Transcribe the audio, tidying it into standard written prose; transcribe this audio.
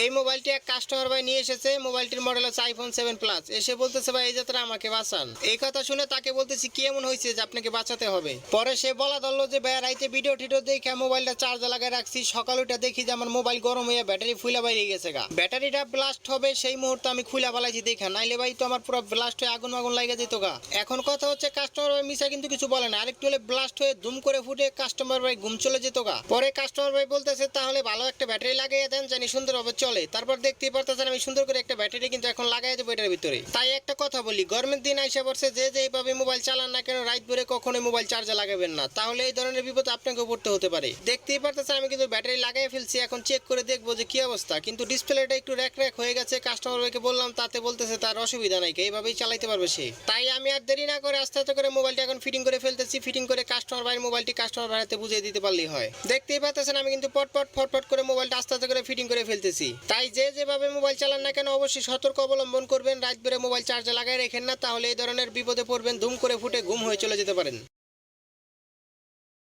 এই মোবাইলটি এক কাস্টমার ভাই নিয়ে এসেছে। মোবাইলটির মডেল হচ্ছে আইফোন 7 প্লাস। এসে বলতেছে ভাই এই যাত্রা আমাকে বাঁচান। এই কথা শুনে তাকে বলতেছি কি এমন হয়েছে যে আপনাকে বাঁচাতে হবে। পরে সে বলা ধরলো যে ভাই রাইতে ভিডিও টিডিও দেখে মোবাইলটা চার্জে লাগায় রাখছি, সকাল উঠে দেখি যে আমার মোবাইল গরম হয়ে ব্যাটারি ফুলা বাইরে গেছে গা। ব্যাটারিটা ব্লাস্ট হবে সেই মুহূর্তে আমি খুলে ফেলাইছি দেখা, নাইলে ভাই তো আমার পুরো ব্লাস্ট হয়ে আগুন আগুন লাগে যেত গা। এখন কথা হচ্ছে কাস্টমার ভাই মিশা কিন্তু কিছু বলে না, আরেকটু হলে ব্লাস্ট হয়ে ধুম করে ফুটে কাস্টমার ভাই ঘুম চলে যেত গা। পরে কাস্টমার ভাই বলতেছে তাহলে ভালো একটা ব্যাটারি লাগিয়ে দেন জানি সুন্দরভাবে চলে। তারপর দেখতেই পারতেছেন আমি সুন্দর করে একটা ব্যাটারি কিন্তু এখন লাগাই দেবো এটার ভিতরে। তাই একটা কথা বলি, গরমের দিন আইসা পড়ছে, যে এইভাবে মোবাইল চালান না কেন রাত ভরে কখনোই মোবাইল চার্জে লাগাবেন না, তাহলে এই ধরনের বিপদ আপনাকেও পড়তে হতে পারে। দেখতেই পারতেছেন আমি কিন্তু ব্যাটারি লাগাই ফেলছি, এখন চেক করে দেখবো যে কি অবস্থা। কিন্তু ডিসপ্লেটা একটু র্যাক র্যাক হয়ে গেছে। কাস্টমার ভাইকে বললাম, তাতে বলতেছে তার অসুবিধা নাই, এইভাবেই চালাইতে পারবে সে। তাই আমি আর দেরি না করে আস্তে আস্তে করে মোবাইলটা এখন ফিটিং করে ফেলতেছি। ফিটিং করে কাস্টমার ভাইয়ের মোবাইলটি কাস্টমার ভাইতে বুঝিয়ে দিতে পারলেই হয়। দেখতেই পাচ্ছেন আমি কিন্তু পটপট ফটফট করে মোবাইলটা আস্তে আস্তে করে ফিটিং করে ফেলতেছি। তাই যেভাবে মোবাইল চালান না কেন অবশ্যই সতর্ক অবলম্বন করবেন। রাত বেড়ে মোবাইল চার্জে লাগাই রেখেন না, তাহলে এই ধরনের বিপদে পড়বেন, ধুম করে ফুটে ঘুম হয়ে চলে যেতে পারেন।